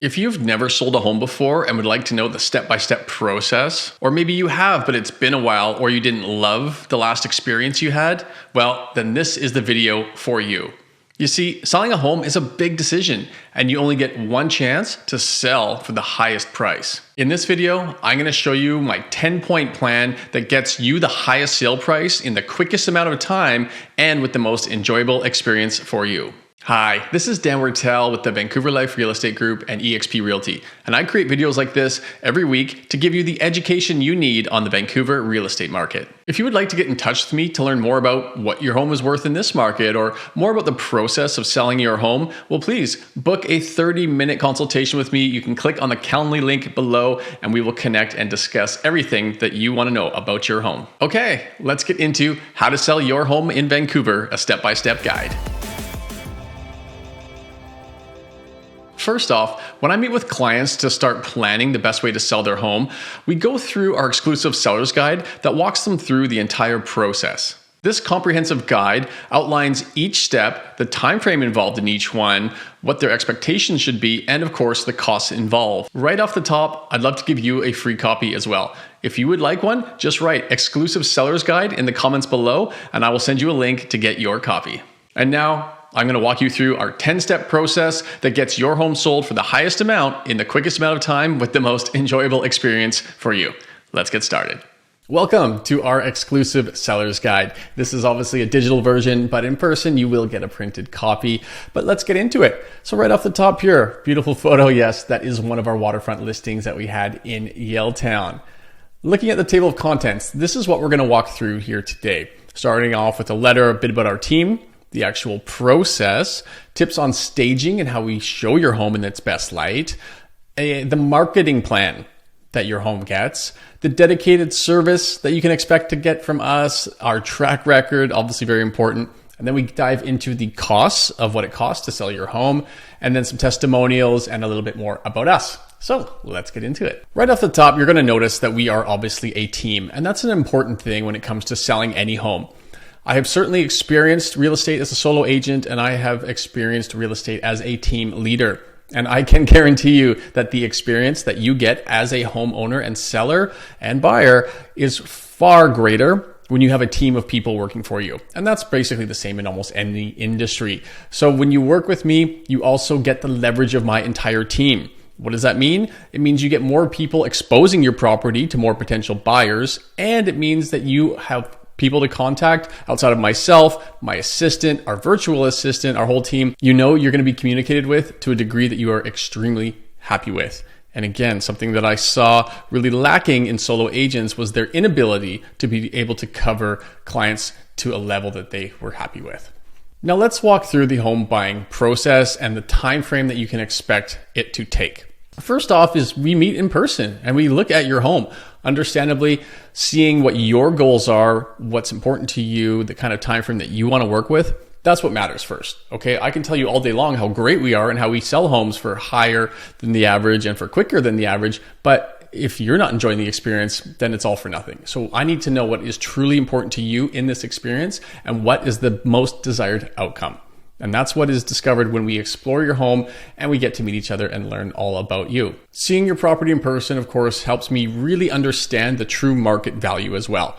If you've never sold a home before and would like to know the step-by-step process, or maybe you have, but it's been a while, or you didn't love the last experience you had, well, then this is the video for you. You see, selling a home is a big decision, and you only get one chance to sell for the highest price. In this video, I'm going to show you my 10-point plan that gets you the highest sale price in the quickest amount of time and with the most enjoyable experience for you. Hi, this is Dan Wertel with the Vancouver Life Real Estate Group and eXp Realty, and I create videos like this every week to give you the education you need on the Vancouver real estate market. If you would like to get in touch with me to learn more about what your home is worth in this market or more about the process of selling your home, well, please book a 30-minute consultation with me. You can click on the Calendly link below and we will connect and discuss everything that you want to know about your home. Okay, let's get into how to sell your home in Vancouver, a step-by-step guide. First off, when I meet with clients to start planning the best way to sell their home, we go through our exclusive seller's guide that walks them through the entire process. This comprehensive guide outlines each step, the time frame involved in each one, what their expectations should be, and of course, the costs involved. Right off the top, I'd love to give you a free copy as well. If you would like one, just write exclusive seller's guide in the comments below, and I will send you a link to get your copy. And now, I'm going to walk you through our 10-step process that gets your home sold for the highest amount in the quickest amount of time with the most enjoyable experience for you. Let's get started. Welcome to our exclusive seller's guide. This is obviously a digital version, but in person you will get a printed copy. But let's get into it. So right off the top here, beautiful photo. Yes, that is one of our waterfront listings that we had in Yaletown. Looking at the table of contents, this is what we're going to walk through here today. Starting off with a letter, a bit about our team, the actual process, tips on staging and how we show your home in its best light, the marketing plan that your home gets, the dedicated service that you can expect to get from us, our track record, obviously very important. And then we dive into the costs of what it costs to sell your home, and then some testimonials and a little bit more about us. So let's get into it. Right off the top, you're going to notice that we are obviously a team, and that's an important thing when it comes to selling any home. I have certainly experienced real estate as a solo agent, and I have experienced real estate as a team leader. And I can guarantee you that the experience that you get as a homeowner and seller and buyer is far greater when you have a team of people working for you. And that's basically the same in almost any industry. So when you work with me, you also get the leverage of my entire team. What does that mean? It means you get more people exposing your property to more potential buyers, and it means that you have people to contact outside of myself, my assistant, our virtual assistant, our whole team. You know you're going to be communicated with to a degree that you are extremely happy with. And again, something that I saw really lacking in solo agents was their inability to be able to cover clients to a level that they were happy with. Now let's walk through the home buying process and the time frame that you can expect it to take. First off is we meet in person and we look at your home, understandably seeing what your goals are, what's important to you, the kind of time frame that you want to work with. That's what matters first. Okay, I can tell you all day long how great we are and how we sell homes for higher than the average and for quicker than the average. But if you're not enjoying the experience, then it's all for nothing. So I need to know what is truly important to you in this experience and what is the most desired outcome. And that's what is discovered when we explore your home and we get to meet each other and learn all about you. Seeing your property in person, of course, helps me really understand the true market value as well.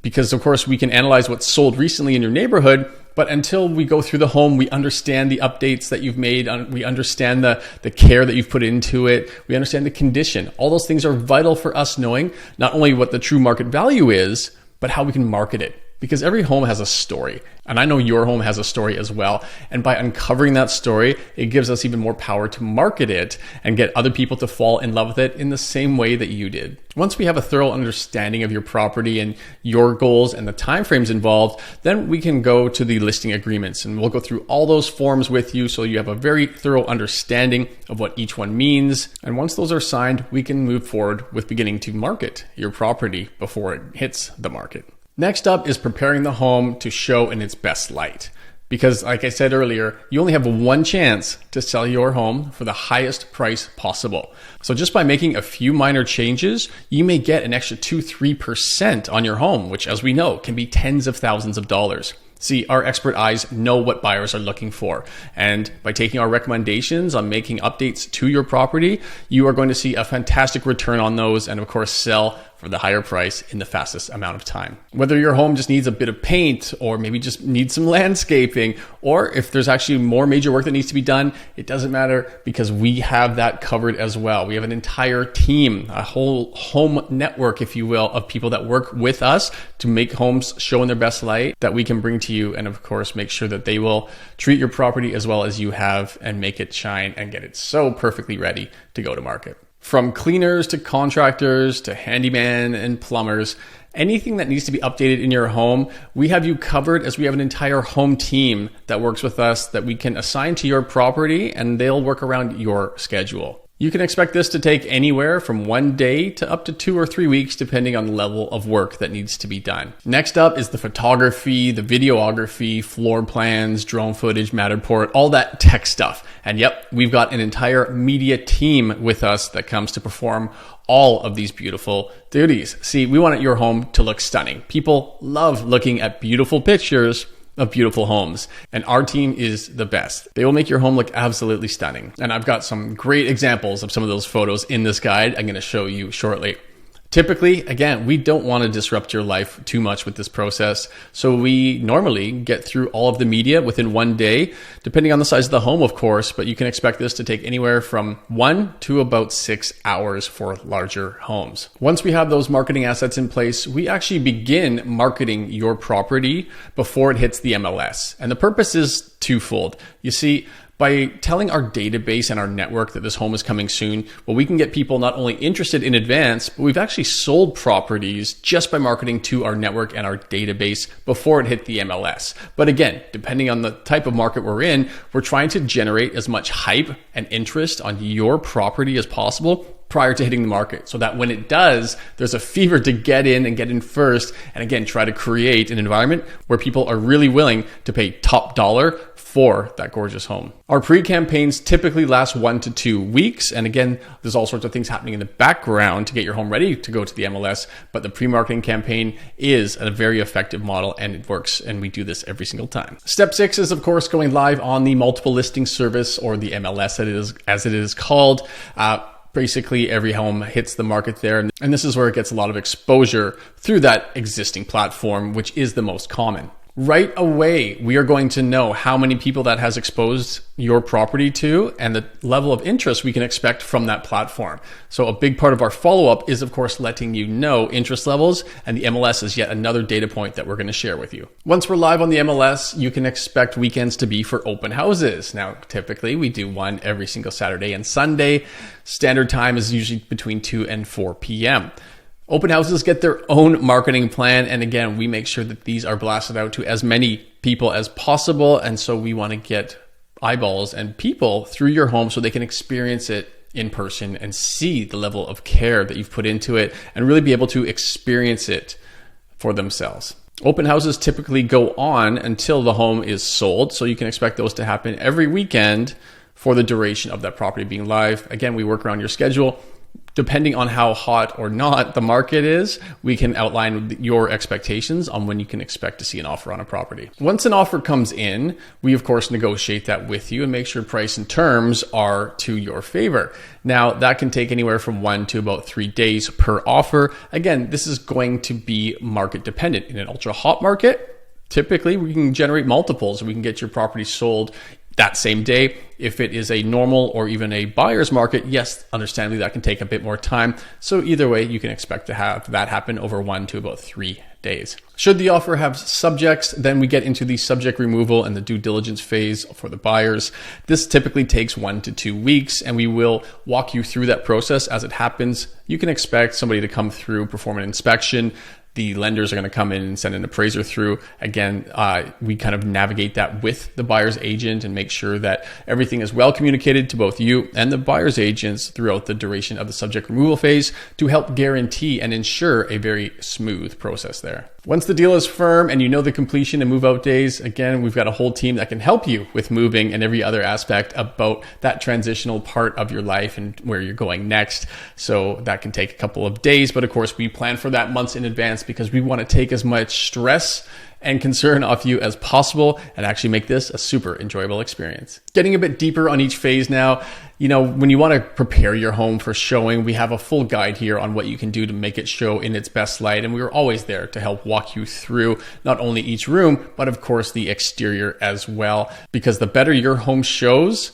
Because, of course, we can analyze what's sold recently in your neighborhood, but until we go through the home, we understand the updates that you've made, we understand the care that you've put into it, we understand the condition. All those things are vital for us knowing not only what the true market value is, but how we can market it. Because every home has a story, and I know your home has a story as well. And by uncovering that story, it gives us even more power to market it and get other people to fall in love with it in the same way that you did. Once we have a thorough understanding of your property and your goals and the timeframes involved, then we can go to the listing agreements, and we'll go through all those forms with you so you have a very thorough understanding of what each one means. And once those are signed, we can move forward with beginning to market your property before it hits the market. Next up is preparing the home to show in its best light. Because like I said earlier, you only have one chance to sell your home for the highest price possible. So just by making a few minor changes, you may get an extra 2-3% on your home, which as we know can be tens of thousands of dollars. See, our expert eyes know what buyers are looking for. And by taking our recommendations on making updates to your property, you are going to see a fantastic return on those and of course sell for the higher price in the fastest amount of time. Whether your home just needs a bit of paint or maybe just needs some landscaping, or if there's actually more major work that needs to be done, it doesn't matter because we have that covered as well. We have an entire team, a whole home network, if you will, of people that work with us to make homes show in their best light that we can bring to you, and of course make sure that they will treat your property as well as you have and make it shine and get it so perfectly ready to go to market. From cleaners to contractors to handyman and plumbers, anything that needs to be updated in your home, we have you covered as we have an entire home team that works with us that we can assign to your property and they'll work around your schedule. You can expect this to take anywhere from 1 day to up to 2 or 3 weeks, depending on the level of work that needs to be done. Next up is the photography, the videography, floor plans, drone footage, Matterport, all that tech stuff. And yep, we've got an entire media team with us that comes to perform all of these beautiful duties. See, we want your home to look stunning. People love looking at beautiful pictures of beautiful homes, and our team is the best. They will make your home look absolutely stunning. And I've got some great examples of some of those photos in this guide I'm going to show you shortly. Typically, again, we don't want to disrupt your life too much with this process. So we normally get through all of the media within 1 day, depending on the size of the home, of course, but you can expect this to take anywhere from 1 to about 6 hours for larger homes. Once we have those marketing assets in place, we actually begin marketing your property before it hits the MLS. And the purpose is twofold. You see, by telling our database and our network that this home is coming soon, well, we can get people not only interested in advance, but we've actually sold properties just by marketing to our network and our database before it hit the MLS. But again, depending on the type of market we're in, we're trying to generate as much hype and interest on your property as possible prior to hitting the market, so that when it does, there's a fever to get in first, and again, try to create an environment where people are really willing to pay top dollar for that gorgeous home. Our pre-campaigns typically last 1 to 2 weeks. And again, there's all sorts of things happening in the background to get your home ready to go to the MLS. But the pre-marketing campaign is a very effective model and it works. And we do this every single time. Step 6 is, of course, going live on the multiple listing service, or the MLS as it is called. Basically, every home hits the market there. And this is where it gets a lot of exposure through that existing platform, which is the most common. Right away, we are going to know how many people that has exposed your property to and the level of interest we can expect from that platform. So a big part of our follow-up is, of course, letting you know interest levels, and the MLS is yet another data point that we're going to share with you. Once we're live on the MLS, you can expect weekends to be for open houses. Now, typically, we do one every single Saturday and Sunday. Standard time is usually between 2 and 4 p.m. Open houses get their own marketing plan. And again, we make sure that these are blasted out to as many people as possible. And so we want to get eyeballs and people through your home so they can experience it in person and see the level of care that you've put into it and really be able to experience it for themselves. Open houses typically go on until the home is sold. So you can expect those to happen every weekend for the duration of that property being live. Again, we work around your schedule. Depending on how hot or not the market is, we can outline your expectations on when you can expect to see an offer on a property. Once an offer comes in, we of course negotiate that with you and make sure price and terms are to your favor. Now, that can take anywhere from 1 to about 3 days per offer. Again, this is going to be market dependent. In an ultra hot market, typically we can generate multiples. We can get your property sold that same day. If it is a normal or even a buyer's market, yes, understandably that can take a bit more time. So either way, you can expect to have that happen over 1 to about 3 days. Should the offer have subjects, then we get into the subject removal and the due diligence phase for the buyers. This typically takes 1 to 2 weeks, and we will walk you through that process as it happens. You can expect somebody to come through, perform an inspection. The lenders are going to come in and send an appraiser through. Again, we kind of navigate that with the buyer's agent and make sure that everything is well communicated to both you and the buyer's agents throughout the duration of the subject removal phase to help guarantee and ensure a very smooth process there. Once the deal is firm and you know the completion and move out days, again, we've got a whole team that can help you with moving and every other aspect about that transitional part of your life and where you're going next. So that can take a couple of days, but of course we plan for that months in advance because we want to take as much stress and concern off you as possible and actually make this a super enjoyable experience. Getting a bit deeper on each phase now, when you want to prepare your home for showing, we have a full guide here on what you can do to make it show in its best light. And we are always there to help walk you through not only each room, but of course the exterior as well. Because the better your home shows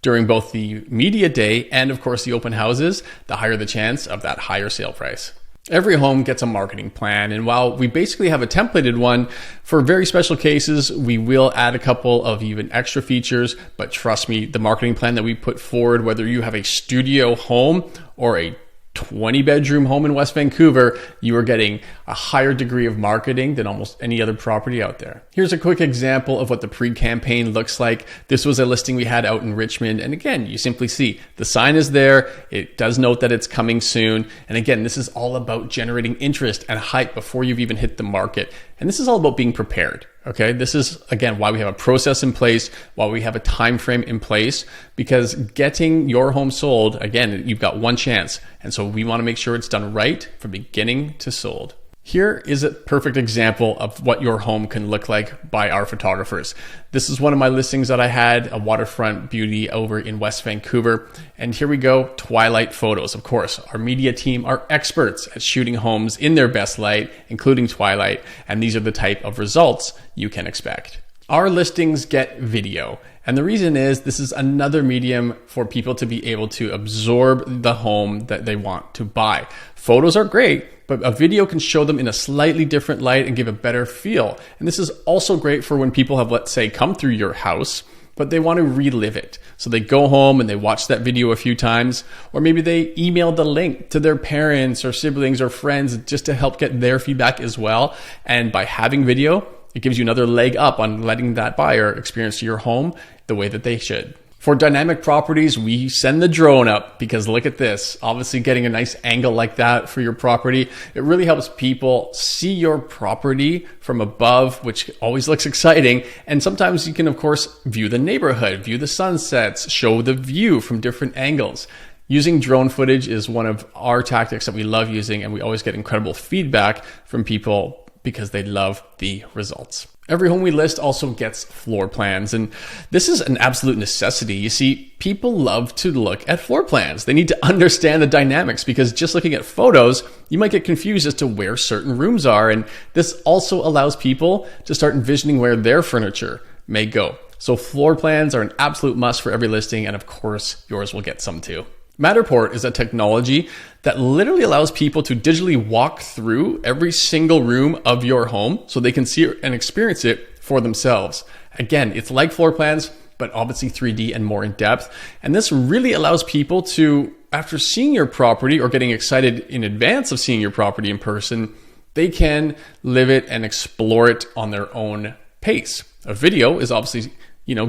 during both the media day and of course the open houses, the higher the chance of that higher sale price. Every home gets a marketing plan, and while we basically have a templated one, for very special cases, we will add a couple of even extra features, but trust me, the marketing plan that we put forward, whether you have a studio home or a 20-bedroom home in West Vancouver, you are getting a higher degree of marketing than almost any other property out there. Here's a quick example of what the pre-campaign looks like. This was a listing we had out in Richmond. And again, you simply see the sign is there. It does note that it's coming soon. And again, this is all about generating interest and hype before you've even hit the market. And this is all about being prepared. Okay, this is, again, why we have a process in place, why we have a time frame in place, because getting your home sold, again, you've got one chance. And so we want to make sure it's done right from beginning to sold. Here is a perfect example of what your home can look like by our photographers. This is one of my listings that I had, a waterfront beauty over in West Vancouver. And here we go, twilight photos. Of course, our media team are experts at shooting homes in their best light, including twilight. And these are the type of results you can expect. Our listings get video. And the reason is this is another medium for people to be able to absorb the home that they want to buy. Photos are great, but a video can show them in a slightly different light and give a better feel. And this is also great for when people have, let's say, come through your house, but they want to relive it. So they go home and they watch that video a few times, or maybe they email the link to their parents or siblings or friends just to help get their feedback as well. And by having video, it gives you another leg up on letting that buyer experience your home the way that they should. For dynamic properties, we send the drone up because look at this. Obviously getting a nice angle like that for your property, it really helps people see your property from above, which always looks exciting. And sometimes you can, of course, view the neighborhood, view the sunsets, show the view from different angles. Using drone footage is one of our tactics that we love using, and we always get incredible feedback from people because they love the results. Every home we list also gets floor plans, and this is an absolute necessity. You see, people love to look at floor plans. They need to understand the dynamics because just looking at photos, you might get confused as to where certain rooms are, and this also allows people to start envisioning where their furniture may go. So floor plans are an absolute must for every listing, and of course, yours will get some too. Matterport is a technology that literally allows people to digitally walk through every single room of your home so they can see it and experience it for themselves. Again, it's like floor plans, but obviously 3D and more in depth. And this really allows people to, after seeing your property or getting excited in advance of seeing your property in person, they can live it and explore it on their own pace. A video is obviously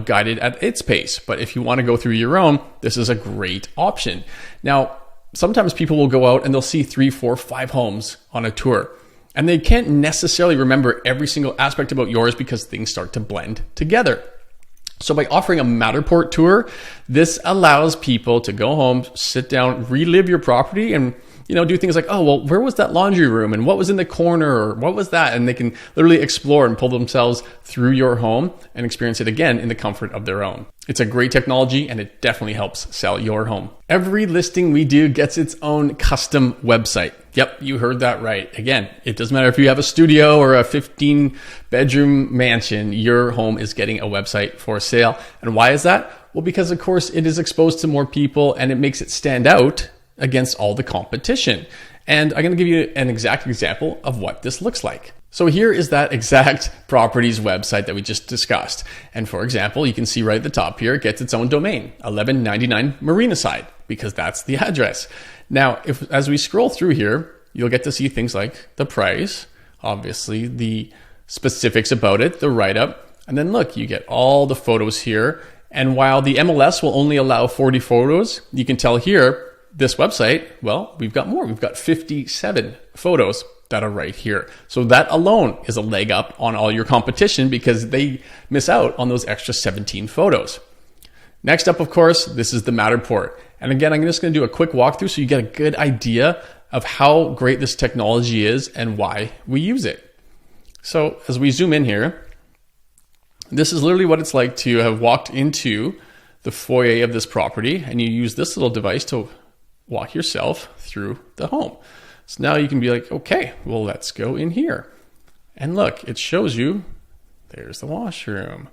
guided at its pace. But if you want to go through your own, this is a great option. Now, sometimes people will go out and they'll see 3, 4, 5 homes on a tour. And they can't necessarily remember every single aspect about yours because things start to blend together. So by offering a Matterport tour, this allows people to go home, sit down, relive your property, and do things like, oh, well, where was that laundry room? And what was in the corner? Or what was that? And they can literally explore and pull themselves through your home and experience it again in the comfort of their own. It's a great technology and it definitely helps sell your home. Every listing we do gets its own custom website. Yep, you heard that right. Again, it doesn't matter if you have a studio or a 15-bedroom mansion, your home is getting a website for sale. And why is that? Well, because of course it is exposed to more people and it makes it stand out against all the competition. And I'm going to give you an exact example of what this looks like. So here is that exact property's website that we just discussed. And for example, you can see right at the top here, it gets its own domain, 1199 Marina Side, because that's the address. Now, as we scroll through here, you'll get to see things like the price, obviously the specifics about it, the write-up, and then look, you get all the photos here. And while the MLS will only allow 40 photos, you can tell here, this website, well, we've got more. We've got 57 photos that are right here. So that alone is a leg up on all your competition because they miss out on those extra 17 photos. Next up, of course, this is the Matterport. And again, I'm just going to do a quick walkthrough so you get a good idea of how great this technology is and why we use it. So as we zoom in here, this is literally what it's like to have walked into the foyer of this property, and you use this little device to walk yourself through the home. So now you can be like, okay, well, let's go in here. And look, it shows you, there's the washroom.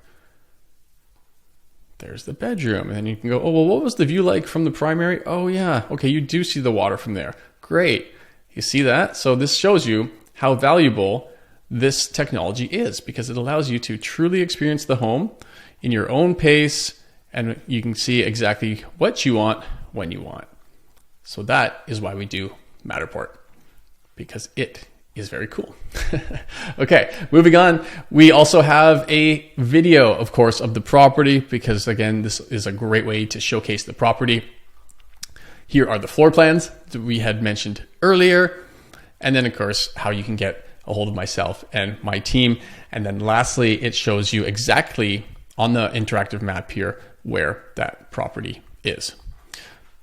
There's the bedroom. And then you can go, oh, well, what was the view like from the primary? Oh yeah, okay, you do see the water from there. Great. You see that? So this shows you how valuable this technology is, because it allows you to truly experience the home in your own pace, and you can see exactly what you want when you want. So that is why we do Matterport, because it is very cool. Okay, moving on. We also have a video, of course, of the property, because again, this is a great way to showcase the property. Here are the floor plans that we had mentioned earlier. And then of course, how you can get a hold of myself and my team. And then lastly, it shows you exactly on the interactive map here where that property is.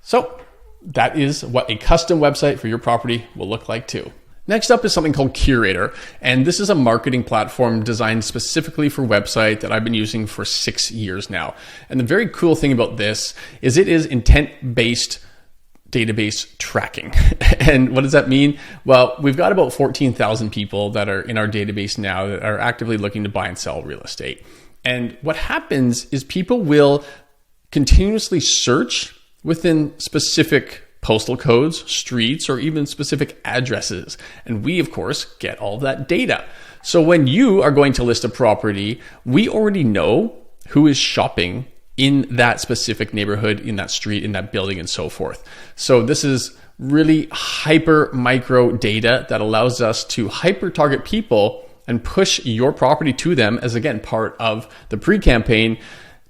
So that is what a custom website for your property will look like too. Next up is something called Curator. And this is a marketing platform designed specifically for website that I've been using for 6 years now. And the very cool thing about this is it is intent-based database tracking. And what does that mean? Well, we've got about 14,000 people that are in our database now that are actively looking to buy and sell real estate. And what happens is people will continuously search within specific postal codes, streets, or even specific addresses. And we, of course, get all of that data. So when you are going to list a property, we already know who is shopping in that specific neighborhood, in that street, in that building, and so forth. So this is really hyper micro data that allows us to hyper target people and push your property to them as, again, part of the pre-campaign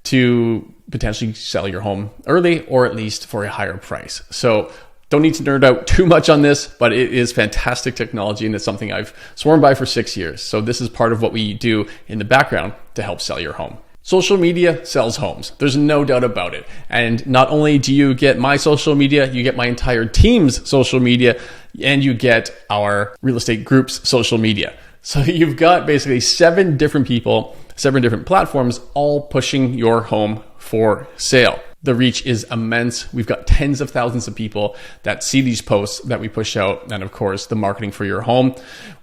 to potentially sell your home early, or at least for a higher price. So don't need to nerd out too much on this, but it is fantastic technology, and it's something I've sworn by for 6 years. So this is part of what we do in the background to help sell your home. Social media sells homes. There's no doubt about it. And not only do you get my social media, you get my entire team's social media, and you get our real estate group's social media. So you've got basically 7 different people, 7 different platforms, all pushing your home for sale. The reach is immense. We've got tens of thousands of people that see these posts that we push out. And of course, the marketing for your home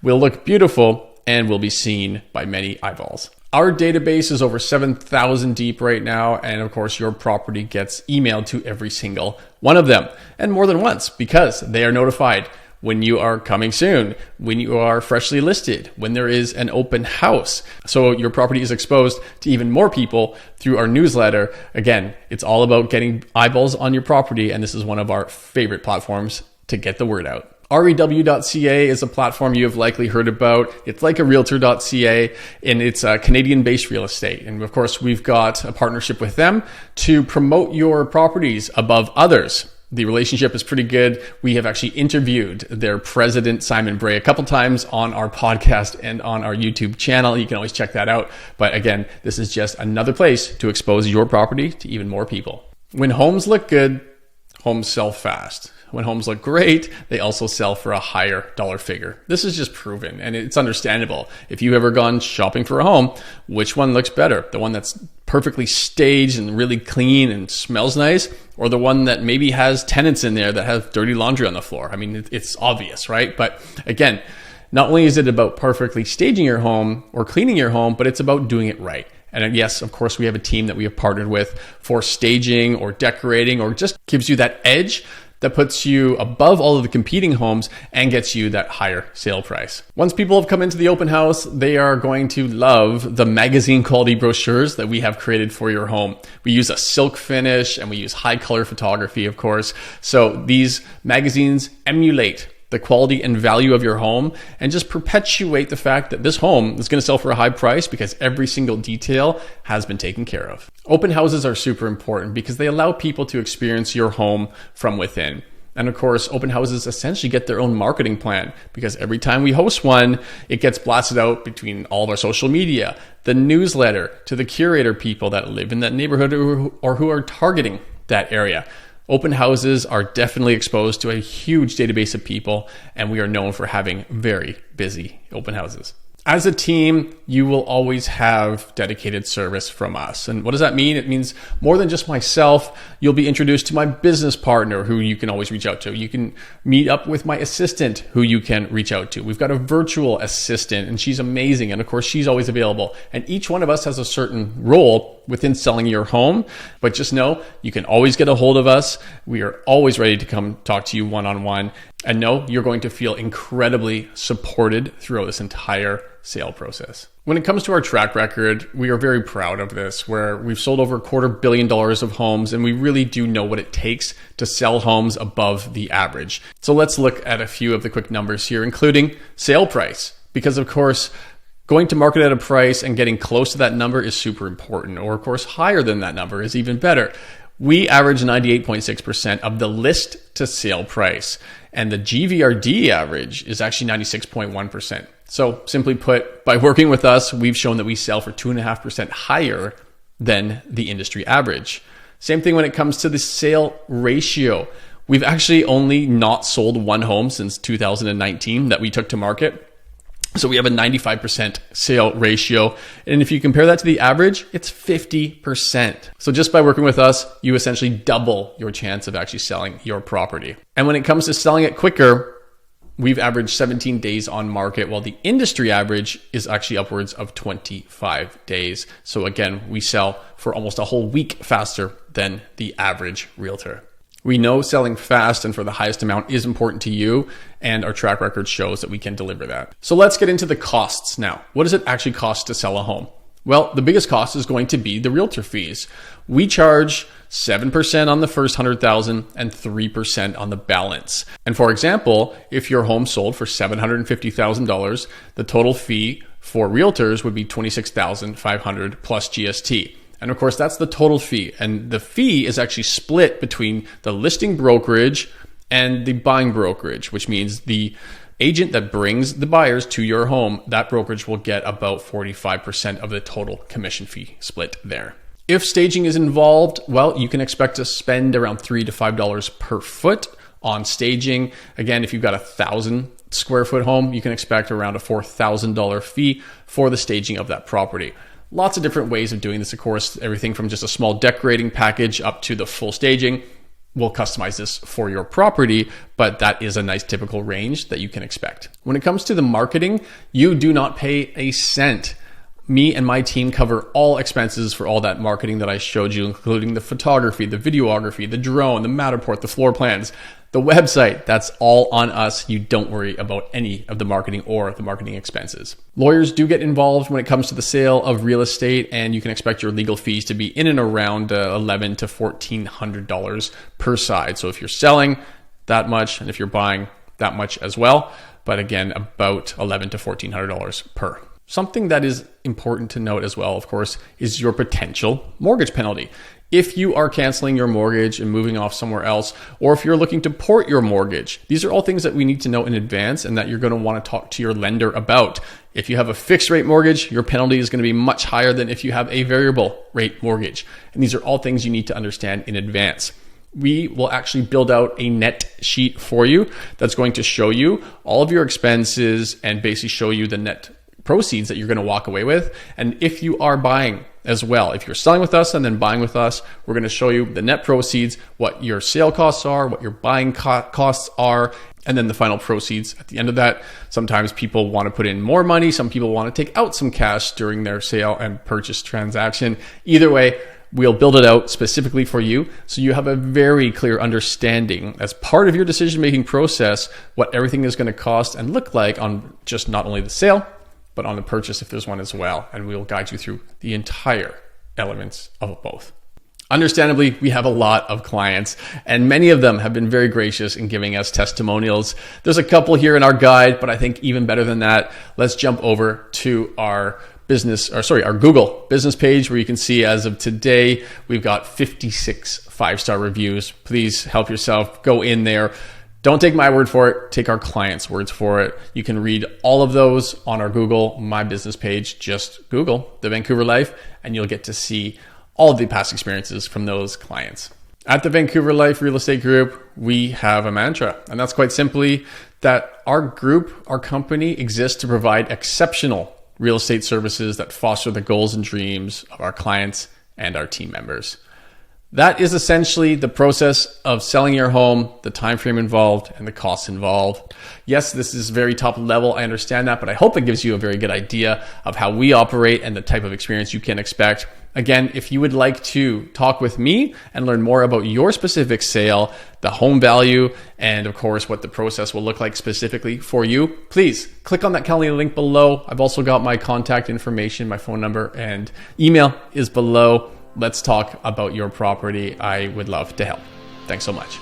will look beautiful and will be seen by many eyeballs. Our database is over 7,000 deep right now. And of course, your property gets emailed to every single one of them, and more than once, because they are notified when you are coming soon, when you are freshly listed, when there is an open house. So your property is exposed to even more people through our newsletter. Again, it's all about getting eyeballs on your property, and this is one of our favorite platforms to get the word out. REW.ca is a platform you have likely heard about. It's like a realtor.ca, and it's Canadian-based real estate. And of course, we've got a partnership with them to promote your properties above others. The relationship is pretty good. We have actually interviewed their president, Simon Bray, a couple times on our podcast and on our YouTube channel. You can always check that out. But again, this is just another place to expose your property to even more people. When homes look good, homes sell fast. When homes look great, they also sell for a higher dollar figure. This is just proven, and it's understandable. If you've ever gone shopping for a home, which one looks better? The one that's perfectly staged and really clean and smells nice, or the one that maybe has tenants in there that have dirty laundry on the floor? I mean, it's obvious, right? But again, not only is it about perfectly staging your home or cleaning your home, but it's about doing it right. And yes, of course, we have a team that we have partnered with for staging or decorating, or just gives you that edge that puts you above all of the competing homes and gets you that higher sale price. Once people have come into the open house, they are going to love the magazine quality brochures that we have created for your home. We use a silk finish and we use high color photography, of course. So these magazines emulate the quality and value of your home and just perpetuate the fact that this home is going to sell for a high price because every single detail has been taken care of. Open houses are super important because they allow people to experience your home from within. And of course, open houses essentially get their own marketing plan, because every time we host one, it gets blasted out between all of our social media, the newsletter, to the curator people that live in that neighborhood or who are targeting that area. Open houses are definitely exposed to a huge database of people, and we are known for having very busy open houses. As a team, you will always have dedicated service from us. And what does that mean? It means more than just myself. You'll be introduced to my business partner, who you can always reach out to. You can meet up with my assistant, who you can reach out to. We've got a virtual assistant, and she's amazing. And of course, she's always available. And each one of us has a certain role within selling your home. But just know, you can always get a hold of us. We are always ready to come talk to you one-on-one. And know you're going to feel incredibly supported throughout this entire sale process. When it comes to our track record, we are very proud of this, where we've sold over $250 million of homes, and we really do know what it takes to sell homes above the average. So let's look at a few of the quick numbers here, including sale price, because of course, going to market at a price and getting close to that number is super important, or of course, higher than that number is even better. We average 98.6% of the list to sale price, and the GVRD average is actually 96.1%. So simply put, by working with us, we've shown that we sell for 2.5% higher than the industry average. Same thing when it comes to the sale ratio. We've actually only not sold one home since 2019 that we took to market. So we have a 95% sale ratio. And if you compare that to the average, it's 50%. So just by working with us, you essentially double your chance of actually selling your property. And when it comes to selling it quicker, we've averaged 17 days on market, while the industry average is actually upwards of 25 days. So again, we sell for almost a whole week faster than the average realtor. We know selling fast and for the highest amount is important to you, and our track record shows that we can deliver that. So let's get into the costs now. What does it actually cost to sell a home? Well, the biggest cost is going to be the realtor fees. We charge 7% on the first 100,000 and 3% on the balance. And for example, if your home sold for $750,000, the total fee for realtors would be $26,500 plus GST. And of course, that's the total fee. And the fee is actually split between the listing brokerage and the buying brokerage, which means the agent that brings the buyers to your home, that brokerage will get about 45% of the total commission fee split there. If staging is involved, well, you can expect to spend around $3 to $5 per foot on staging. Again, if you've got 1,000 square foot home, you can expect around a $4,000 fee for the staging of that property. Lots of different ways of doing this, of course, everything from just a small decorating package up to the full staging. We'll customize this for your property, but that is a nice typical range that you can expect. When it comes to the marketing, you do not pay a cent. Me and my team cover all expenses for all that marketing that I showed you, including the photography, the videography, the drone, the Matterport, the floor plans, the website. That's all on us. You don't worry about any of the marketing or the marketing expenses. Lawyers do get involved when it comes to the sale of real estate, and you can expect your legal fees to be in and around $1,100 to $1,400 per side. So if you're selling, that much, and if you're buying, that much as well. But again, about $1,100 to $1,400 per. Something that is important to note as well, of course, is your potential mortgage penalty. If you are canceling your mortgage and moving off somewhere else, or if you're looking to port your mortgage, these are all things that we need to know in advance and that you're going to want to talk to your lender about. If you have a fixed rate mortgage, your penalty is going to be much higher than if you have a variable rate mortgage. And these are all things you need to understand in advance. We will actually build out a net sheet for you that's going to show you all of your expenses and basically show you the net proceeds that you're going to walk away with. And if you are buying as well, if you're selling with us and then buying with us, we're going to show you the net proceeds, what your sale costs are, what your buying costs are, and then the final proceeds at the end of that. Sometimes people want to put in more money. Some people want to take out some cash during their sale and purchase transaction. Either way, we'll build it out specifically for you so you have a very clear understanding as part of your decision-making process what everything is going to cost and look like on just not only the sale, but on the purchase if there's one as well. And we'll guide you through the entire elements of both. Understandably, we have a lot of clients, and many of them have been very gracious in giving us testimonials. There's a couple here in our guide, but I think even better than that, let's jump over to our Google business page, where you can see as of today, we've got 56 5-star reviews. Please help yourself, go in there. Don't take my word for it, take our clients' words for it. You can read all of those on our Google My Business page. Just Google the Vancouver Life and you'll get to see all of the past experiences from those clients. At the Vancouver Life Real Estate Group, we have a mantra, and that's quite simply that our group, our company exists to provide exceptional real estate services that foster the goals and dreams of our clients and our team members. That is essentially the process of selling your home, the time frame involved, and the costs involved. Yes, this is very top level. I understand that, but I hope it gives you a very good idea of how we operate and the type of experience you can expect. Again, if you would like to talk with me and learn more about your specific sale, the home value, and of course, what the process will look like specifically for you, please click on that Calendly link below. I've also got my contact information, my phone number and email is below. Let's talk about your property. I would love to help. Thanks so much.